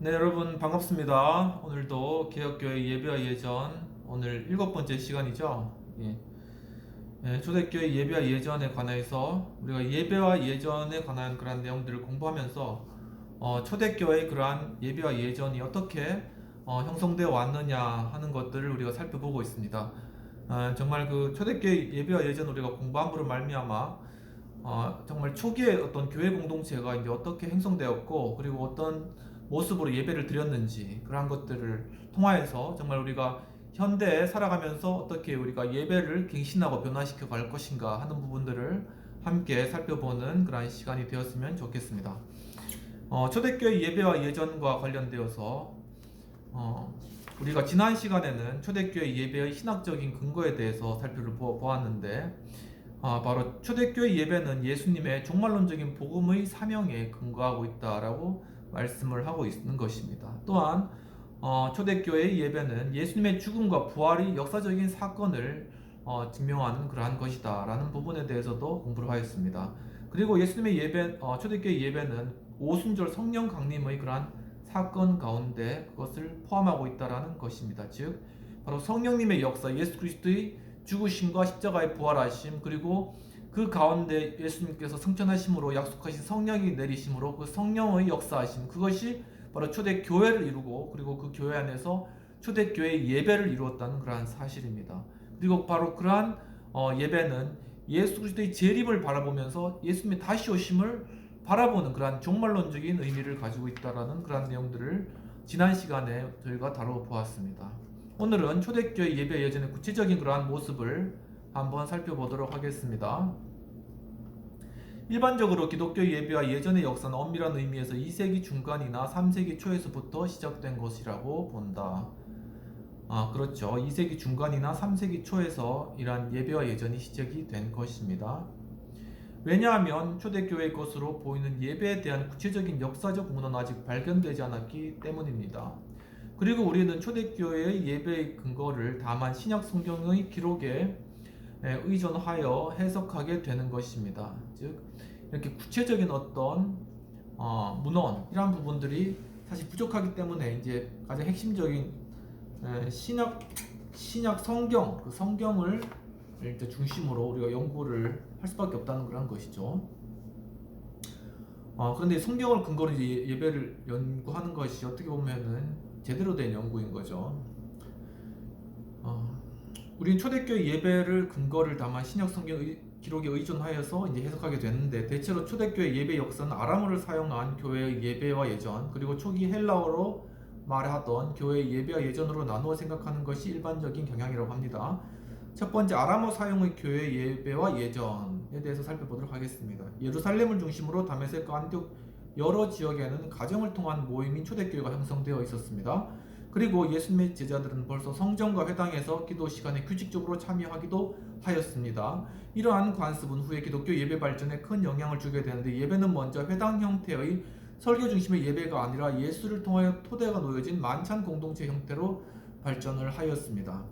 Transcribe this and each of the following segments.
네, 여러분 반갑습니다. 오늘도 개혁교회 예배와 예전 오늘 7번째 시간이죠. 초대교회 예배와 예전에 관해서 우리가 예배와 예전에 관한 그런 내용들을 공부하면서 초대교회의 그러한 예배와 예전이 어떻게 형성되어 왔느냐 하는 것들을 우리가 살펴보고 있습니다. 정말 그 초대교회 예배와 예전 우리가 공부함으로 말미암아 정말 초기에 어떤 교회 공동체가 이제 어떻게 형성되었고 그리고 어떤 모습으로 예배를 드렸는지 그러한 것들을 통하여서 정말 우리가 현대에 살아가면서 어떻게 우리가 예배를 갱신하고 변화시켜 갈 것인가 하는 부분들을 함께 살펴보는 그러한 시간이 되었으면 좋겠습니다. 초대교회 예배와 예전과 관련되어서 우리가 지난 시간에는 초대교회 예배의 신학적인 근거에 대해서 살펴보았는데 바로 초대교회 예배는 예수님의 종말론적인 복음의 사명에 근거하고 있다라고 말씀을 하고 있는 것입니다. 또한 초대교회의 예배는 예수님의 죽음과 부활이 역사적인 사건을 증명하는 그러한 것이다라는 부분에 대해서도 공부를 하였습니다. 그리고 예수님의 예배, 초대교회 예배는 오순절 성령 강림의 그러한 사건 가운데 그것을 포함하고 있다라는 것입니다. 즉 바로 성령님의 역사, 예수 그리스도의 죽으심과 십자가의 부활하심, 그리고 그 가운데 예수님께서 승천하심으로 약속하신 성령이 내리심으로 그 성령의 역사하심, 그것이 바로 초대교회를 이루고 그리고 그 교회 안에서 초대교회의 예배를 이루었다는 그러한 사실입니다. 그리고 바로 그러한 예배는 예수 그리스도의 재림을 바라보면서 예수님의 다시 오심을 바라보는 그러한 종말론적인 의미를 가지고 있다라는 그러한 내용들을 지난 시간에 저희가 다뤄보았습니다. 오늘은 초대교회 예배 예전의 구체적인 그러한 모습을 한번 살펴보도록 하겠습니다. 일반적으로 기독교 예배와 예전의 역사는 엄밀한 의미에서 2세기 중간이나 3세기 초에서부터 시작된 것이라고 본다. 그렇죠. 2세기 중간이나 3세기 초에서 이러한 예배와 예전이 시작이 된 것입니다. 왜냐하면 초대교회의 것으로 보이는 예배에 대한 구체적인 역사적 문헌은 아직 발견되지 않았기 때문입니다. 그리고 우리는 초대교회의 예배의 근거를 다만 신약 성경의 기록에 의존하여 해석하게 되는 것입니다. 즉 이렇게 구체적인 어떤 문헌 이런 부분들이 사실 부족하기 때문에 이제 가장 핵심적인 신약 성경 그 성경을 이제 중심으로 우리가 연구를 할 수밖에 없다는 그런 것이죠. 그런데 성경을 근거로 이제 예배를 연구하는 것이 어떻게 보면은 제대로 된 연구인 거죠. 우리는 초대교회 예배를 근거를 담아 신약 성경 기록에 의존하여서 이제 해석하게 되는데 대체로 초대교회 예배 역사는 아람어를 사용한 교회의 예배와 예전 그리고 초기 헬라어로 말하던 교회의 예배와 예전으로 나누어 생각하는 것이 일반적인 경향이라고 합니다. 첫 번째 아람어 사용의 교회 예배와 예전에 대해서 살펴보도록 하겠습니다. 예루살렘을 중심으로 다메섹과 안디옥 여러 지역에는 가정을 통한 모임인 초대교회가 형성되어 있었습니다. 그리고 예수님의 제자들은 벌써 성전과 회당에서 기도 시간에 규칙적으로 참여하기도 하였습니다. 이러한 관습은 후에 기독교 예배 발전에 큰 영향을 주게 되는데 예배는 먼저 회당 형태의 설교 중심의 예배가 아니라 예수를 통하여 토대가 놓여진 만찬 공동체 형태로 발전을 하였습니다.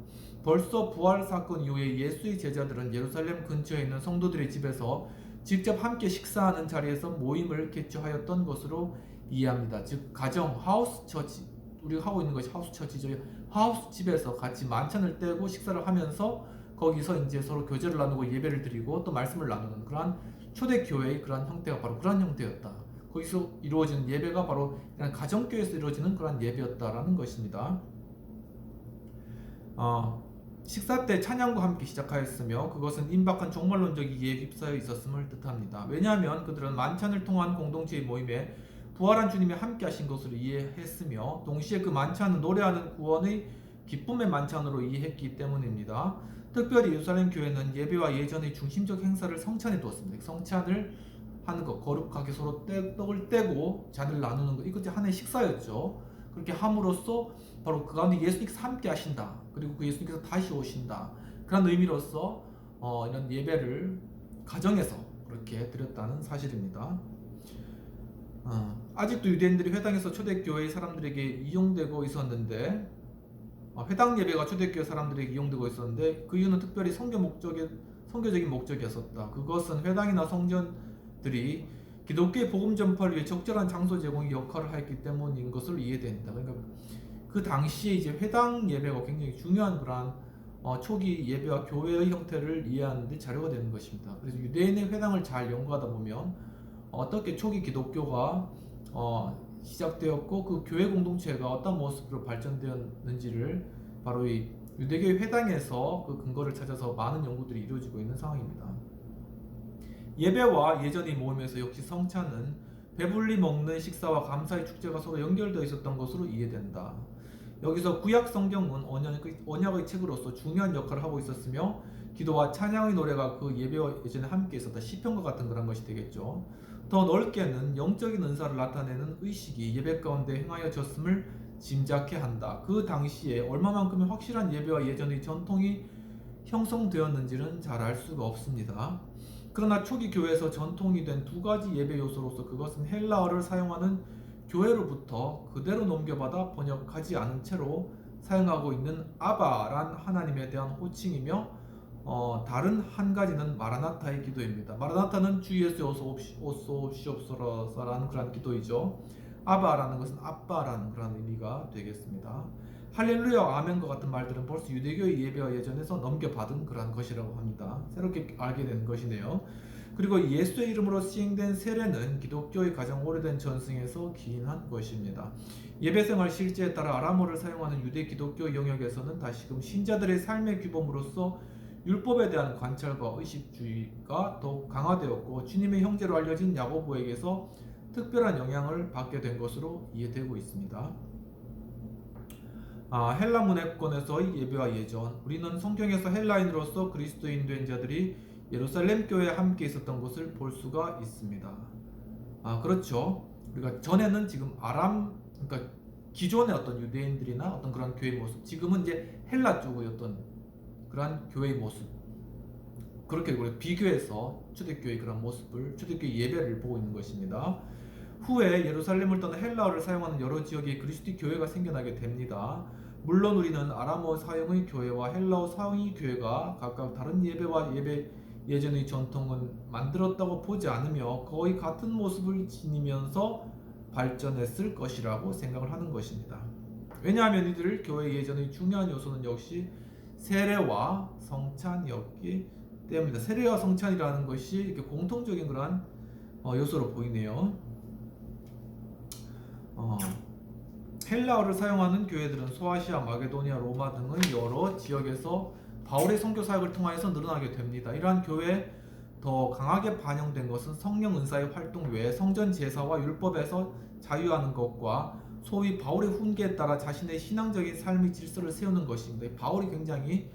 벌써 부활 사건 이후에 예수의 제자들은 예루살렘 근처에 있는 성도들의 집에서 직접 함께 식사하는 자리에서 모임을 개최하였던 것으로 이해합니다. 즉 가정, 하우스 처치, 우리가 하고 있는 것이 하우스 처치죠. 하우스 집에서 같이 만찬을 떼고 식사를 하면서 거기서 이제 서로 교제를 나누고 예배를 드리고 또 말씀을 나누는 그러한 초대교회의 그러한 형태가 바로 그러한 형태였다. 거기서 이루어지는 예배가 바로 가정교회에서 이루어지는 그러한 예배였다라는 것입니다. 식사 때 찬양과 함께 시작하였으며 그것은 임박한 종말론적 이해에 휩싸여 있었음을 뜻합니다. 왜냐하면 그들은 만찬을 통한 공동체의 모임에 부활한 주님이 함께 하신 것으로 이해했으며 동시에 그 만찬은 노래하는 구원의 기쁨의 만찬으로 이해했기 때문입니다. 특별히 예루살렘 교회는 예배와 예전의 중심적 행사를 성찬에 두었습니다. 성찬을 하는 것, 거룩하게 서로 떡을 떼고 잔을 나누는 것, 이것이 하나의 식사였죠. 그렇게 함으로써 바로 그 가운데 예수님께서 함께 하신다. 그리고 그 예수님께서 다시 오신다. 그런 의미로서 이런 예배를 가정에서 그렇게 드렸다는 사실입니다. 아직도 유대인들이 회당에서 초대교회의 사람들에게 이용되고 있었는데 회당 예배가 초대교회 사람들에게 이용되고 있었는데 그 이유는 특별히 성교적인 목적이었었다. 그것은 회당이나 성전들이 기독교의 복음 전파를 위해 적절한 장소 제공의 역할을 했기 때문인 것을 이해됩니다. 그러니까 그 당시에 이제 회당 예배가 굉장히 중요한 그러한 초기 예배와 교회의 형태를 이해하는 데 자료가 되는 것입니다. 그래서 유대인의 회당을 잘 연구하다 보면 어떻게 초기 기독교가 시작되었고 그 교회 공동체가 어떤 모습으로 발전되었는지를 바로 이 유대교의 회당에서 그 근거를 찾아서 많은 연구들이 이루어지고 있는 상황입니다. 예배와 예전의 모임에서 역시 성찬은 배불리 먹는 식사와 감사의 축제가 서로 연결되어 있었던 것으로 이해된다. 여기서 구약 성경은 언약의 책으로서 중요한 역할을 하고 있었으며 기도와 찬양의 노래가 그 예배와 예전에 함께 있었다. 시편과 같은 그런 것이 되겠죠. 더 넓게는 영적인 은사를 나타내는 의식이 예배 가운데 행하여졌음을 짐작케 한다. 그 당시에 얼마만큼의 확실한 예배와 예전의 전통이 형성되었는지는 잘 알 수가 없습니다. 그러나 초기 교회에서 전통이 된 두 가지 예배 요소로서 그것은 헬라어를 사용하는 교회로부터 그대로 넘겨받아 번역하지 않은 채로 사용하고 있는 아바란 하나님에 대한 호칭이며 다른 한 가지는 마라나타의 기도입니다. 마라나타는 주 예수 오소시옵소서라는 그런 기도이죠. 아바라는 것은 아빠라는 그런 의미가 되겠습니다. 할렐루야 아멘과 같은 말들은 벌써 유대교의 예배와 예전에서 넘겨받은 그러한 것이라고 합니다. 새롭게 알게 된 것이네요. 그리고 예수의 이름으로 시행된 세례는 기독교의 가장 오래된 전승에서 기인한 것입니다. 예배생활 실제에 따라 아람어를 사용하는 유대 기독교 영역에서는 다시금 신자들의 삶의 규범으로서 율법에 대한 관찰과 의식주의가 더욱 강화되었고 주님의 형제로 알려진 야고보에게서 특별한 영향을 받게 된 것으로 이해되고 있습니다. 헬라 문화권에서의 예배와 예전, 우리는 성경에서 헬라인으로서 그리스도인 된 자들이 예루살렘 교회에 함께 있었던 것을 볼 수가 있습니다. 그렇죠. 우리가 전에는 지금 그러니까 기존의 어떤 유대인들이나 어떤 그런 교회 모습, 지금은 이제 헬라 쪽의 어떤 그런 교회의 모습, 그렇게 우리 비교해서 초대교회 그런 모습을, 초대교회 예배를 보고 있는 것입니다. 후에 예루살렘을 떠나 헬라어를 사용하는 여러 지역에 그리스도 교회가 생겨나게 됩니다. 물론 우리는 아람어 사용의 교회와 헬라어 사용의 교회가 각각 다른 예배와 예배 예전의 전통은 만들었다고 보지 않으며 거의 같은 모습을 지니면서 발전했을 것이라고 생각을 하는 것입니다. 왜냐하면 이들 교회 예전의 중요한 요소는 역시 세례와 성찬이었기 때문입니다. 세례와 성찬이라는 것이 이렇게 공통적인 그러한 요소로 보이네요. 헬라어를 사용하는 교회들은 소아시아, 마게도니아, 로마 등의 여러 지역에서 바울의 선교 사역을 통하여서 늘어나게 됩니다. 이러한 교회에 더 강하게 반영된 것은 성령 은사의 활동 외에 성전 제사와 율법에서 자유하는 것과 소위 바울의 훈계에 따라 자신의 신앙적인 삶의 질서를 세우는 것입니다. 바울이 굉장히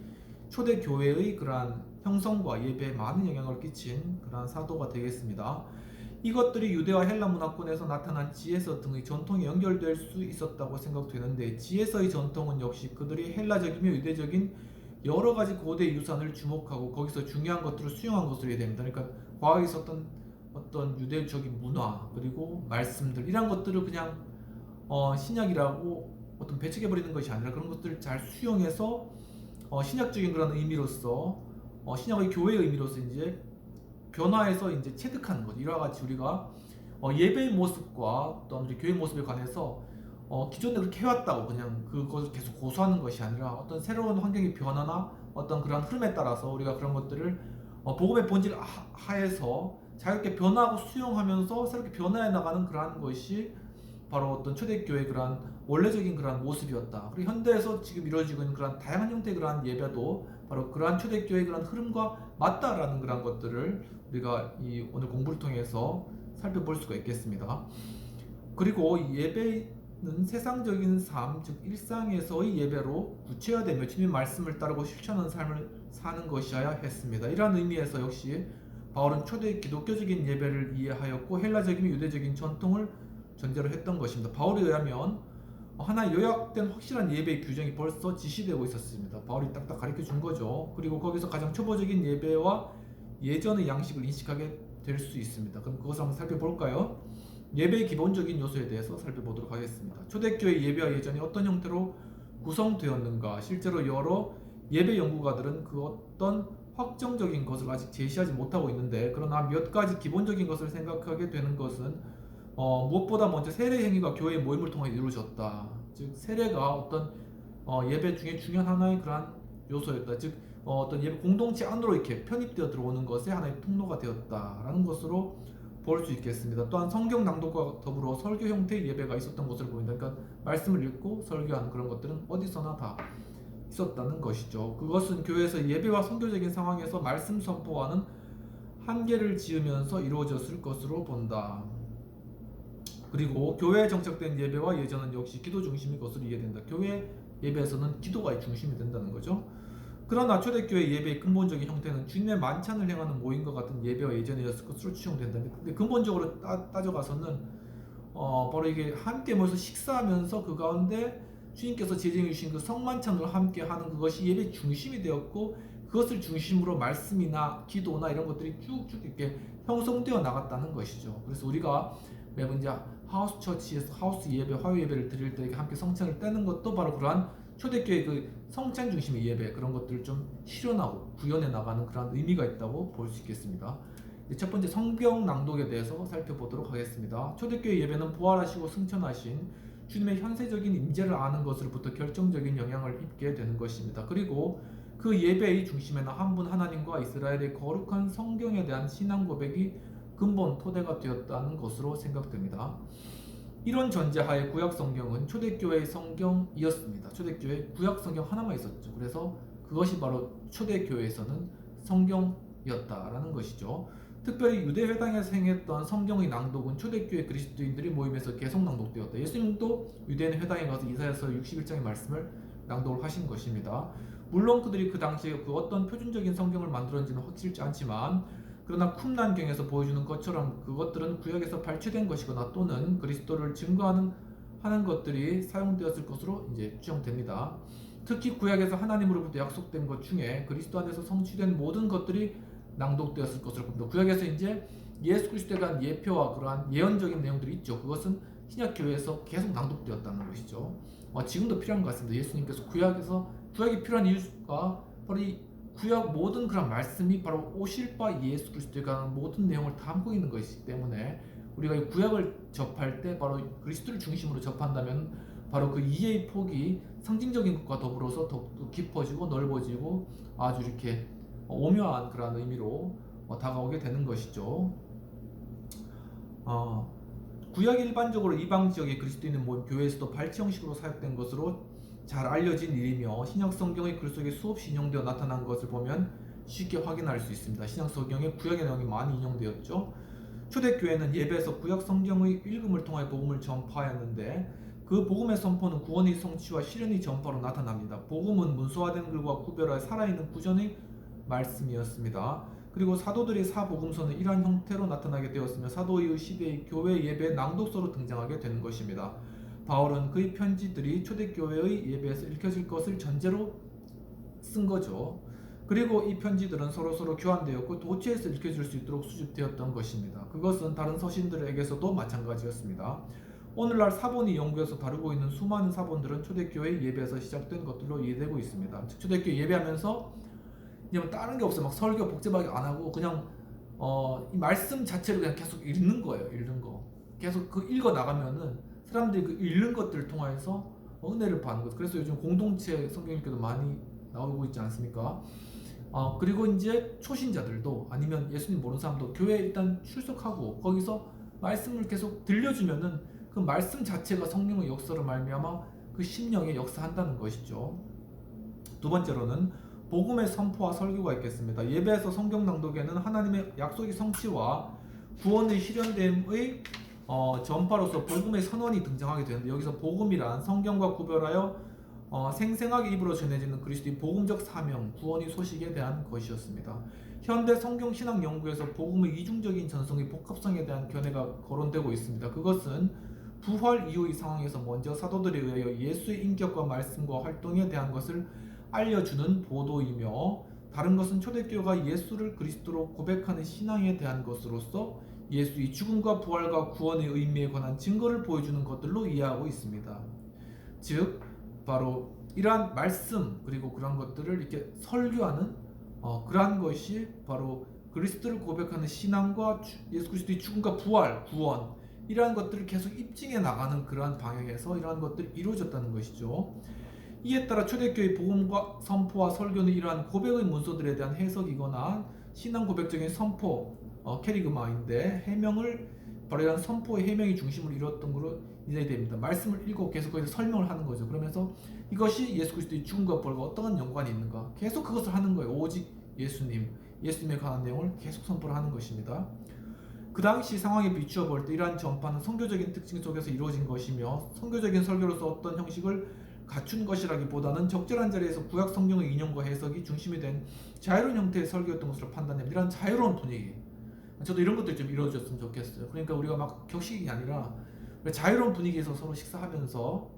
초대 교회의 그러한 형성과 예배에 많은 영향을 끼친 그러한 사도가 되겠습니다. 이것들이 유대와 헬라 문화권에서 나타난 지에서 등의 전통에 연결될 수 있었다고 생각되는데 지에서의 전통은 역시 그들이 헬라적이며 유대적인 여러 가지 고대 유산을 주목하고 거기서 중요한 것들을 수용한 것으로 이해됩니다. 그러니까 과거에 있었던 어떤 유대적인 문화 그리고 말씀들 이런 것들을 그냥 신약이라고 어떤 배척해버리는 것이 아니라 그런 것들을 잘 수용해서 신약적인 그런 의미로서 신약의 교회의 의미로서 이제 변화해서 이제 체득하는 것. 이와 같이 우리가 예배의 모습과 또 우리 교회 모습에 관해서 기존에 그렇게 해왔다고 그냥 그것을 계속 고수하는 것이 아니라 어떤 새로운 환경의 변화나 어떤 그런 흐름에 따라서 우리가 그런 것들을 복음의 본질 하에서 자유롭게 변화하고 수용하면서 새롭게 변화해 나가는 그러한 것이 바로 어떤 초대교회의 그러한 원래적인 그러한 모습이었다. 그리고 현대에서 지금 이루어지고 있는 그러한 다양한 형태의 그러한 예배도 바로 그러한 초대교회의 그러한 흐름과 맞다라는 그러한 것들을 우리가 이 오늘 공부를 통해서 살펴볼 수가 있겠습니다. 그리고 예배는 세상적인 삶, 즉 일상에서의 예배로 구체화되며 주님의 말씀을 따르고 실천하는 삶을 사는 것이어야 했습니다. 이러한 의미에서 역시 바울은 초대 기독교적인 예배를 이해하였고 헬라적이며 유대적인 전통을 전제로 했던 것입니다. 바울에 의하면 하나의 요약된 확실한 예배의 규정이 벌써 지시되고 있었습니다. 바울이 딱딱 가르쳐 준 거죠. 그리고 거기서 가장 초보적인 예배와 예전의 양식을 인식하게 될 수 있습니다. 그럼 그것을 한번 살펴볼까요? 예배의 기본적인 요소에 대해서 살펴보도록 하겠습니다. 초대교회 예배와 예전이 어떤 형태로 구성되었는가? 실제로 여러 예배 연구가들은 그 어떤 확정적인 것을 아직 제시하지 못하고 있는데, 그러나 몇 가지 기본적인 것을 생각하게 되는 것은 무엇보다 먼저 세례 행위가 교회의 모임을 통해 이루어졌다. 즉 세례가 어떤 예배 중에 중요한 하나의 그러한 요소였다. 즉 어떤 예배 공동체 안으로 이렇게 편입되어 들어오는 것의 하나의 통로가 되었다라는 것으로 볼 수 있겠습니다. 또한 성경 낭독과 더불어 설교 형태의 예배가 있었던 것으로 보인다. 그러니까 말씀을 읽고 설교하는 그런 것들은 어디서나 다 있었다는 것이죠. 그것은 교회에서 예배와 선교적인 상황에서 말씀 선포와는 한계를 지으면서 이루어졌을 것으로 본다. 그리고 교회에 정착된 예배와 예전은 역시 기도 중심인 것으로 이해된다. 교회 예배에서는 기도가 중심이 된다는 거죠. 그러나 초대교회 예배의 근본적인 형태는 주님의 만찬을 행하는 모임과 같은 예배와 예전이었을 것으로 추정된다. 근데 근본적으로 따져가서는 바로 이게 함께 모여서 식사하면서 그 가운데 주님께서 제정해 주신 그 성만찬으로 함께 하는 그것이 예배 중심이 되었고, 그것을 중심으로 말씀이나 기도나 이런 것들이 쭉쭉 이렇게 형성되어 나갔다는 것이죠. 그래서 우리가 매번 이제 하우스 처치에서 하우스 예배, 화요 예배를 드릴 때 함께 성찬을 떼는 것도 바로 그러한 초대교회 그 성찬 중심의 예배, 그런 것들을 좀 실현하고 구현해 나가는 그런 의미가 있다고 볼 수 있겠습니다. 첫 번째 성경 낭독에 대해서 살펴보도록 하겠습니다. 초대교회 예배는 부활하시고 승천하신 주님의 현세적인 임재를 아는 것으로부터 결정적인 영향을 입게 되는 것입니다. 그리고 그 예배의 중심에는 한 분 하나님과 이스라엘의 거룩한 성경에 대한 신앙 고백이 근본 토대가 되었다는 것으로 생각됩니다. 이런 전제하에 구약 성경은 초대교회의 성경이었습니다. 초대교회 구약 성경 하나만 있었죠. 그래서 그것이 바로 초대교회에서는 성경이었다라는 것이죠. 특별히 유대회당에서 행했던 성경의 낭독은 초대교회 그리스도인들이 모임에서 계속 낭독되었다. 예수님도 유대인 회당에 가서 이사야서 61장의 말씀을 낭독을 하신 것입니다. 물론 그들이 그 당시에 그 어떤 표준적인 성경을 만들었는지는 확실치 않지만, 그러나 쿰란경에서 보여주는 것처럼 그것들은 구약에서 발췌된 것이거나 또는 그리스도를 증거하는 것들이 사용되었을 것으로 이제 추정됩니다. 특히 구약에서 하나님으로부터 약속된 것 중에 그리스도 안에서 성취된 모든 것들이 낭독되었을 것으로 봅니다. 구약에서 이제 예수 그리스도에 대한 예표와 그러한 예언적인 내용들이 있죠. 그것은 신약 교회에서 계속 낭독되었다는 것이죠. 지금도 필요한 것 같습니다. 예수님께서 구약이 필요한 이유가 바로 이 구약 모든 그런 말씀이 바로 오실 바 예수 그리스도에 관한 모든 내용을 담고 있는 것이기 때문에 우리가 이 구약을 접할 때 바로 그리스도를 중심으로 접한다면 바로 그 이해의 폭이 상징적인 것과 더불어서 더욱 깊어지고 넓어지고 아주 이렇게 오묘한 그런 의미로 다가오게 되는 것이죠. 구약이 일반적으로 이방 지역의 그리스도인은 모임 교회에서도 발치 형식으로 사용된 것으로 잘 알려진 일이며 신약 성경의 글 속에 수없이 인용되어 나타난 것을 보면 쉽게 확인할 수 있습니다. 신약 성경에 구약의 내용이 많이 인용되었죠. 초대교회는 예배에서 구약 성경의 읽음을 통해 복음을 전파하였는데 그 복음의 선포는 구원의 성취와 실현의 전파로 나타납니다. 복음은 문서화된 글과 구별하여 살아있는 구전의 말씀이었습니다. 그리고 사도들의 사복음서는 이러한 형태로 나타나게 되었으며 사도의 시대의 교회 예배 낭독서로 등장하게 되는 것입니다. 바울은 그의 편지들이 초대교회의 예배에서 읽혀질 것을 전제로 쓴 거죠. 그리고 이 편지들은 서로 교환되었고 도처에서 읽혀질 수 있도록 수집되었던 것입니다. 그것은 다른 서신들에게서도 마찬가지였습니다. 오늘날 사본이 연구해서 다루고 있는 수많은 사본들은 초대교회 예배에서 시작된 것들로 이해되고 있습니다. 즉 초대교회 예배하면서 그냥 다른 게 없어요. 막 설교 복잡하게 안 하고 그냥 이 말씀 자체를 그냥 계속 읽는 거예요. 읽는 거. 계속 그 읽어 나가면은 사람들이 그 읽는 것들을 통해서 은혜를 받는 것. 그래서 요즘 공동체 성경 읽기도 많이 나오고 있지 않습니까? 그리고 이제 초신자들도 아니면 예수님 모르는 사람도 교회에 일단 출석하고 거기서 말씀을 계속 들려주면은 그 말씀 자체가 성령의 역사로 말미암아 그 심령에 역사한다는 것이죠. 두 번째로는 복음의 선포와 설교가 있겠습니다. 예배에서 성경 낭독에는 하나님의 약속의 성취와 구원의 실현됨의 전파로서 복음의 선언이 등장하게 되는데, 여기서 복음이란 성경과 구별하여 생생하게 입으로 전해지는 그리스도의 복음적 사명, 구원의 소식에 대한 것이었습니다. 현대 성경 신학 연구에서 복음의 이중적인 전성의 복합성에 대한 견해가 거론되고 있습니다. 그것은 부활 이후의 상황에서 먼저 사도들에 의하여 예수의 인격과 말씀과 활동에 대한 것을 알려주는 보도이며, 다른 것은 초대교회가 예수를 그리스도로 고백하는 신앙에 대한 것으로서 예수의 죽음과 부활과 구원의 의미에 관한 증거를 보여주는 것들로 이해하고 있습니다. 즉 바로 이러한 말씀 그리고 그런 것들을 이렇게 설교하는 그러한 것이 바로 그리스도를 고백하는 신앙과 예수 그리스도의 죽음과 부활, 구원 이러한 것들을 계속 입증해 나가는 그러한 방향에서 이러한 것들이 이루어졌다는 것이죠. 이에 따라 초대교회 복음과 선포와 설교는 이러한 고백의 문서들에 대한 해석이거나 신앙 고백적인 선포, 캐리그마인데 해명을 바로 이런 선포의 해명이 중심으로 이루었던 것으로 이해가 됩니다. 말씀을 읽고 계속 거기서 설명을 하는 거죠. 그러면서 이것이 예수 그리스도의 죽음과 부활과 어떠한 연관이 있는가 계속 그것을 하는 거예요. 오직 예수님에 관한 내용을 계속 선포를 하는 것입니다. 그 당시 상황에 비추어 볼 때 이러한 전파는 선교적인 특징 속에서 이루어진 것이며 선교적인 설교로서 어떤 형식을 갖춘 것이라기보다는 적절한 자리에서 구약 성경의 인용과 해석이 중심이 된 자유로운 형태의 설교였던 것으로 판단됩니다. 이런 자유로운 분위기, 저도 이런 것들이 좀 이루어졌으면 좋겠어요. 그러니까 우리가 막 격식이 아니라 자유로운 분위기에서 서로 식사하면서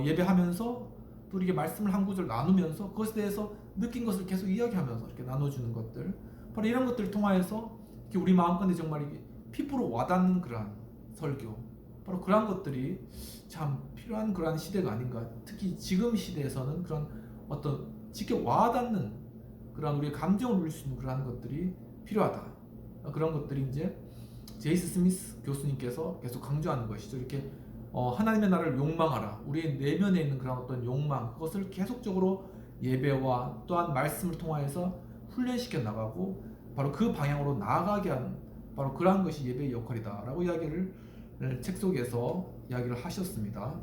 예배하면서 또 이렇게 말씀을 한 구절 나누면서 그것에 대해서 느낀 것을 계속 이야기하면서 이렇게 나눠주는 것들, 바로 이런 것들을 통하여서 이렇게 우리 마음가운데 정말 이게 피부로 와닿는 그러한 설교, 바로 그러한 것들이 참 필요한 그러한 시대가 아닌가. 특히 지금 시대에서는 그런 어떤 직접 와닿는 그러한 우리의 감정을 울릴 수 있는 그러한 것들이 필요하다. 그런 것들이 이제 제이스 스미스 교수님께서 계속 강조하는 것이죠. 이렇게 하나님의 나라를 욕망하라. 우리의 내면에 있는 그런 어떤 욕망, 그것을 계속적으로 예배와 또한 말씀을 통하여서 훈련시켜 나가고 바로 그 방향으로 나아가게 하는 바로 그러한 것이 예배의 역할이다라고 이야기를 책 속에서 이야기를 하셨습니다.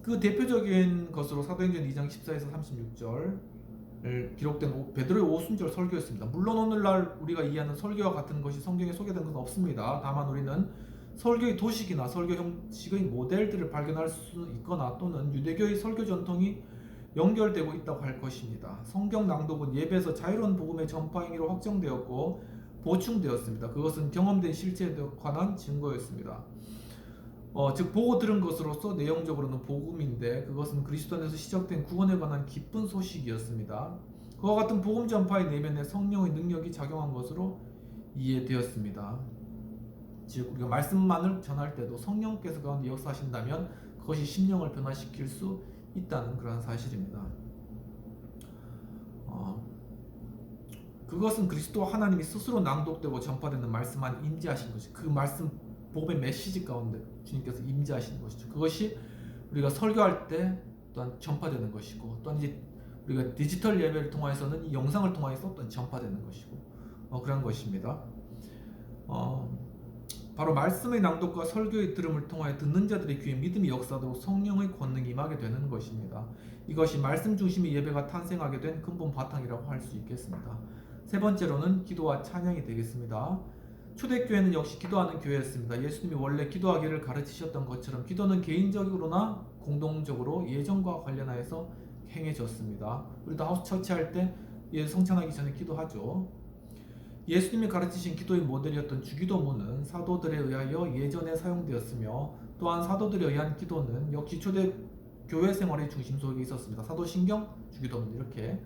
그 대표적인 것으로 사도행전 2장 14에서 36절 기록된 베드로의 오순절 설교였습니다. 물론 오늘날 우리가 이해하는 설교와 같은 것이 성경에 소개된 것은 없습니다. 다만 우리는 설교의 도식이나 설교 형식의 모델들을 발견할 수 있거나 또는 유대교의 설교 전통이 연결되고 있다고 할 것입니다. 성경 낭독은 예배에서 자유로운 복음의 전파 행위로 확정되었고 보충되었습니다. 그것은 경험된 실체에 관한 증거였습니다. 즉 보고 들은 것으로서 내용적으로는 복음인데 그것은 그리스도 안에서 시작된 구원에 관한 기쁜 소식이었습니다. 그와 같은 복음 전파의 내면에 성령의 능력이 작용한 것으로 이해되었습니다. 즉 우리가 말씀만을 전할 때도 성령께서 가운데 역사하신다면 그것이 심령을 변화시킬 수 있다는 그러한 사실입니다. 그것은 그리스도 하나님이 스스로 낭독되고 전파되는 말씀만 임재하신 것이 그 말씀 복음의 메시지 가운데 주님께서 임재하시는 것이죠. 그것이 우리가 설교할 때 또한 전파되는 것이고 또한 이제 우리가 디지털 예배를 통해서는 이 영상을 통해서 또한 전파되는 것이고 그런 것입니다. 바로 말씀의 낭독과 설교의 들음을 통하여 듣는 자들의 귀에 믿음이 역사되고 성령의 권능이 임하게 되는 것입니다. 이것이 말씀 중심의 예배가 탄생하게 된 근본 바탕이라고 할 수 있겠습니다. 세 번째로는 기도와 찬양이 되겠습니다. 초대교회는 역시 기도하는 교회였습니다. 예수님이 원래 기도하기를 가르치셨던 것처럼 기도는 개인적으로나 공동적으로 예정과 관련하여서 행해졌습니다. 우리도 하우스 처치 할 때 성찬하기 전에 기도하죠. 예수님이 가르치신 기도의 모델이었던 주기도문은 사도들에 의하여 예전에 사용되었으며 또한 사도들에 의한 기도는 역시 초대 교회 생활의 중심 속에 있었습니다. 사도신경, 주기도문 이렇게.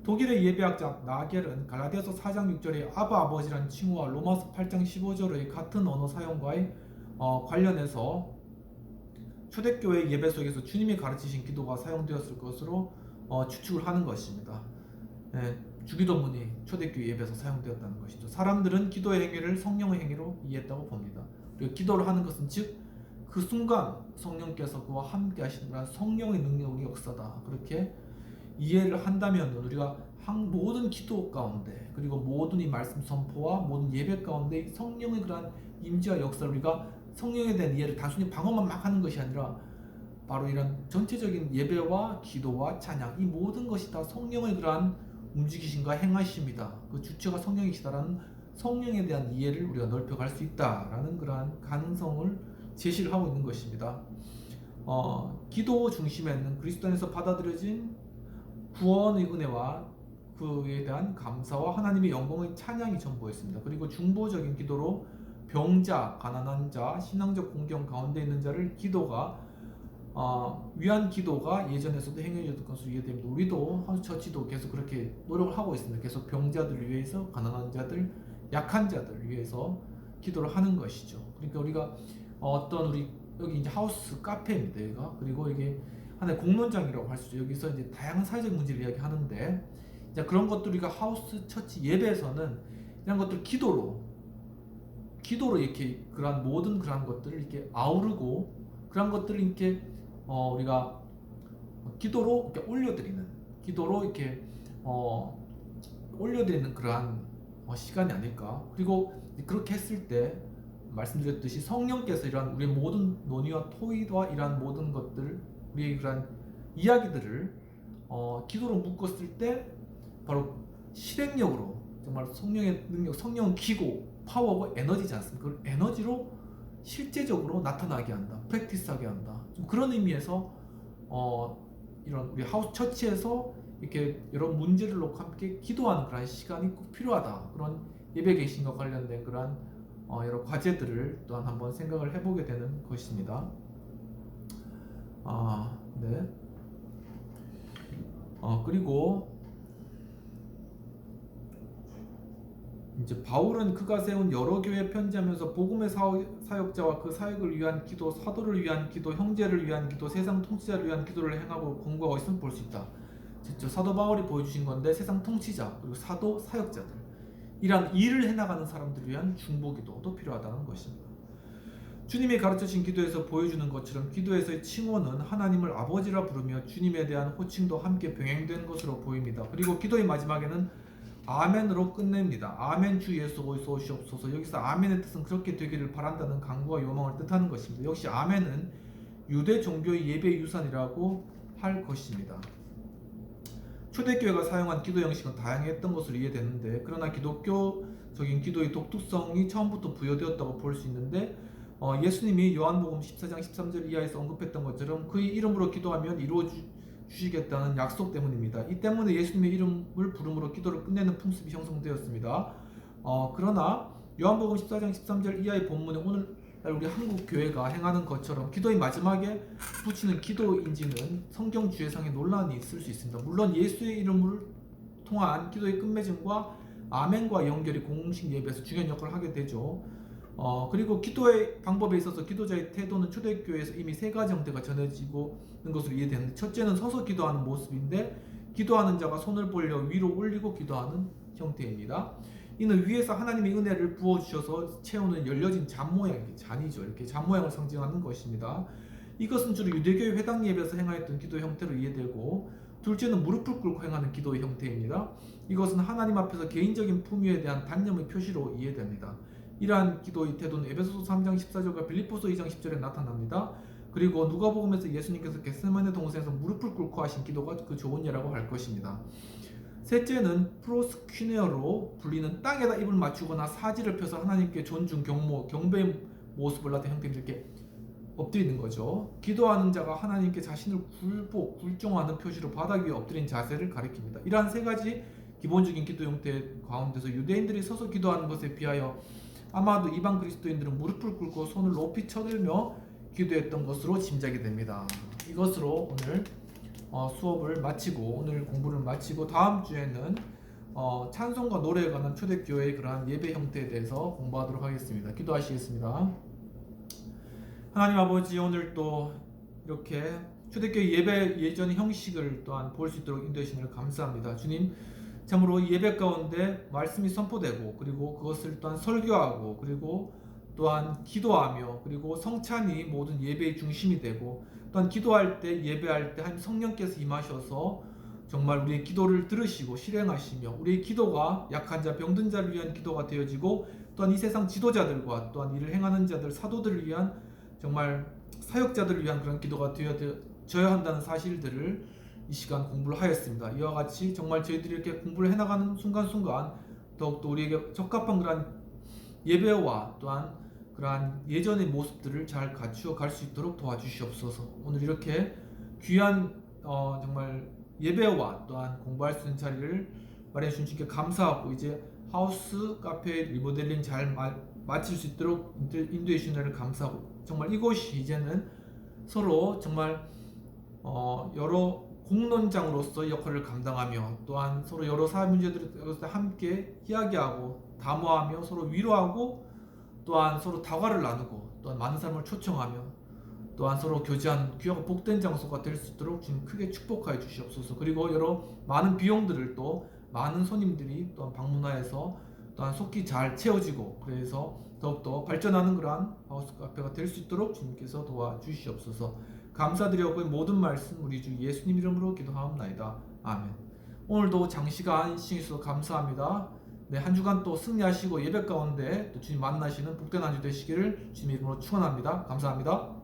독일의 예배학자 나겔은 갈라디아서 4장 6절의 아바 아버지라는 칭호와 로마서 8장 15절의 같은 언어 사용과의 관련해서 초대교회 예배 속에서 주님이 가르치신 기도가 사용되었을 것으로 추측을 하는 것입니다. 주기도문이 초대교회 예배에서 사용되었다는 것이죠. 사람들은 기도의 행위를 성령의 행위로 이해했다고 봅니다. 그리고 기도를 하는 것은 즉 그 순간 성령께서 그와 함께 하시는 성령의 능력의 역사다. 그렇게 이해를 한다면 우리가 모든 기도 가운데 그리고 모든 이 말씀 선포와 모든 예배 가운데 성령의 그러한 임재와 역사를 우리가 성령에 대한 이해를 단순히 방어만 막 하는 것이 아니라 바로 이런 전체적인 예배와 기도와 찬양 이 모든 것이 다 성령의 그러한 움직이심과 행하심이다. 그 주체가 성령이시다라는 성령에 대한 이해를 우리가 넓혀갈 수 있다라는 그러한 가능성을 제시를 하고 있는 것입니다. 기도 중심에는 그리스도 안에서 받아들여진 구원의 은혜와 그에 대한 감사와 하나님의 영광의 찬양이 전부였습니다. 그리고 중보적인 기도로 병자, 가난한 자, 신앙적 공경 가운데 있는 자를 위한 기도가 예전에서도 행해졌던 것으로 이해됩니다. 우리도 하우스처치도 계속 그렇게 노력을 하고 있습니다. 계속 병자들을 위해서, 가난한 자들, 약한 자들을 위해서 기도를 하는 것이죠. 그러니까 우리가 어떤 우리 여기 이제 하우스 카페입니다. 여기가. 그리고 이게 하나의 공론장이라고 할 수 있죠. 여기서 이제 다양한 사회적 문제를 이야기하는데, 이제 그런 것들 우리가 하우스 처치 예배에서는 이런 것들 기도로 이렇게 그러한 모든 그러한 것들을 이렇게 아우르고 그런 것들을 이렇게 우리가 기도로 이렇게 기도로 이렇게 올려드리는 그러한 시간이 아닐까. 그리고 그렇게 했을 때 말씀드렸듯이 성령께서 이러한 우리의 모든 논의와 토의와 이러한 모든 것들, 우리의 그러한 이야기들을 기도로 묶었을 때 바로 실행력으로, 정말 성령의 능력, 성령은 기고 파워고 에너지지 않습니까? 그 에너지로 실제적으로 나타나게 한다, 프랙티스하게 한다. 좀 그런 의미에서 이런 우리 하우스 처치에서 이렇게 여러 문제를 놓고 함께 기도하는 그런 시간이 꼭 필요하다. 그런 예배 계신과 관련된 그런 여러 과제들을 또한 한번 생각을 해보게 되는 것입니다. 네. 그리고 이제 바울은 그가 세운 여러 교회에 편지하면서 복음의 사역자와 그 사역을 위한 기도, 사도를 위한 기도, 형제를 위한 기도, 세상 통치자를 위한 기도를 행하고 권고하고 있음을 볼 수 있다. 직접 사도 바울이 보여주신 건데, 세상 통치자 그리고 사도 사역자들, 이러한 일을 해나가는 사람들을 위한 중보기도도 필요하다는 것입니다. 주님이 가르쳐주신 기도에서 보여주는 것처럼 기도에서의 칭호는 하나님을 아버지라 부르며 주님에 대한 호칭도 함께 병행된 것으로 보입니다. 그리고 기도의 마지막에는 아멘으로 끝냅니다. 아멘 주 예수 어디서 오시옵소서. 여기서 아멘의 뜻은 그렇게 되기를 바란다는 간구와 요망을 뜻하는 것입니다. 역시 아멘은 유대 종교의 예배 유산이라고 할 것입니다. 초대교회가 사용한 기도 형식은 다양했던 것으로 이해되는데, 그러나 기독교적인 기도의 독특성이 처음부터 부여되었다고 볼 수 있는데, 예수님이 요한복음 14장 13절 이하에서 언급했던 것처럼 그의 이름으로 기도하면 이루어 주시겠다는 약속 때문입니다. 이 때문에 예수님의 이름을 부름으로 기도를 끝내는 풍습이 형성되었습니다. 그러나 요한복음 14장 13절 이하의 본문에 오늘날 우리 한국 교회가 행하는 것처럼 기도의 마지막에 붙이는 기도인지는 성경 주제상에 논란이 있을 수 있습니다. 물론 예수의 이름을 통한 기도의 끝맺음과 아멘과 연결이 공식 예배에서 중요한 역할을 하게 되죠. 그리고 기도의 방법에 있어서 기도자의 태도는 초대교회에서 이미 세 가지 형태가 전해지고 있는 것으로 이해되는데, 첫째는 서서 기도하는 모습인데, 기도하는 자가 손을 벌려 위로 올리고 기도하는 형태입니다. 이는 위에서 하나님의 은혜를 부어주셔서 채우는 열려진 잔 모양, 잔이죠. 이렇게 잔 모양을 상징하는 것입니다. 이것은 주로 유대교의 회당 예배에서 행하였던 기도 형태로 이해되고, 둘째는 무릎을 꿇고 행하는 기도의 형태입니다. 이것은 하나님 앞에서 개인적인 품위에 대한 단념의 표시로 이해됩니다. 이러한 기도의 태도는 에베소서 3장 14절과 빌립보서 2장 10절에 나타납니다. 그리고 누가복음에서 예수님께서 겟세마네 동산에서 무릎을 꿇고 하신 기도가 그 좋은 예라고 할 것입니다. 셋째는 프로스퀴네어로 불리는 땅에다 입을 맞추거나 사지를 펴서 하나님께 존중, 경배의 모습을 나타낸 형태를 이렇게 엎드리는 거죠. 기도하는 자가 하나님께 자신을 굴종하는 표시로 바닥 위에 엎드린 자세를 가리킵니다. 이러한 세 가지 기본적인 기도 형태 가운데서 유대인들이 서서 기도하는 것에 비하여 아마도 이방 그리스도인들은 무릎을 꿇고 손을 높이 쳐들며 기도했던 것으로 짐작이 됩니다. 이것으로 오늘 수업을 마치고, 오늘 공부를 마치고, 다음 주에는 찬송과 노래에 관한 초대교회의 그러한 예배 형태에 대해서 공부하도록 하겠습니다. 기도하시겠습니다. 하나님 아버지, 오늘 또 이렇게 초대교회 예배 예전 형식을 또한 볼 수 있도록 인도해 주시는 감사합니다. 주님, 참으로 예배 가운데 말씀이 선포되고, 그리고 그것을 또한 설교하고, 그리고 또한 기도하며, 그리고 성찬이 모든 예배의 중심이 되고, 또한 기도할 때, 예배할 때 하나님 성령께서 임하셔서 정말 우리의 기도를 들으시고 실행하시며, 우리의 기도가 약한 자, 병든 자를 위한 기도가 되어지고, 또한 이 세상 지도자들과 또한 이를 행하는 자들, 사도들을 위한 정말 사역자들을 위한 그런 기도가 되어져야 한다는 사실들을 이 시간 공부를 하였습니다. 이와 같이 정말 저희들이 이렇게 공부를 해나가는 순간순간 더욱더 우리에게 적합한 그러한 예배와 또한 그러한 예전의 모습들을 잘 갖추어 갈 수 있도록 도와주시옵소서. 오늘 이렇게 귀한 정말 예배와 또한 공부할 수 있는 자리를 마련해 주신 주님께 감사하고, 이제 하우스 카페 리모델링 잘 마칠 수 있도록 인도해 주신 것을 감사하고, 정말 이곳이 이제는 서로 정말 여러 공론장으로서 역할을 감당하며, 또한 서로 여러 사회 문제들에 대해서 함께 이야기하고 담화하며 서로 위로하고, 또한 서로 다과를 나누고, 또한 많은 사람을 초청하며, 또한 서로 교제한 귀하고 복된 장소가 될 수 있도록 주님 크게 축복하여 주시옵소서. 그리고 여러 많은 비용들을 또 많은 손님들이 또한 방문하여서 또한 속히 잘 채워지고 그래서 더욱더 발전하는 그러한 하우스 카페가 될 수 있도록 주님께서 도와주시옵소서. 감사드리고 모든 말씀 우리 주 예수님 이름으로 기도하옵나이다. 아멘. 오늘도 장시간 시청해 주셔서 감사합니다. 네, 한 주간 또 승리하시고 예배 가운데 또 주님 만나시는 복된 한 주 되시기를 주님 이름으로 축원합니다. 감사합니다.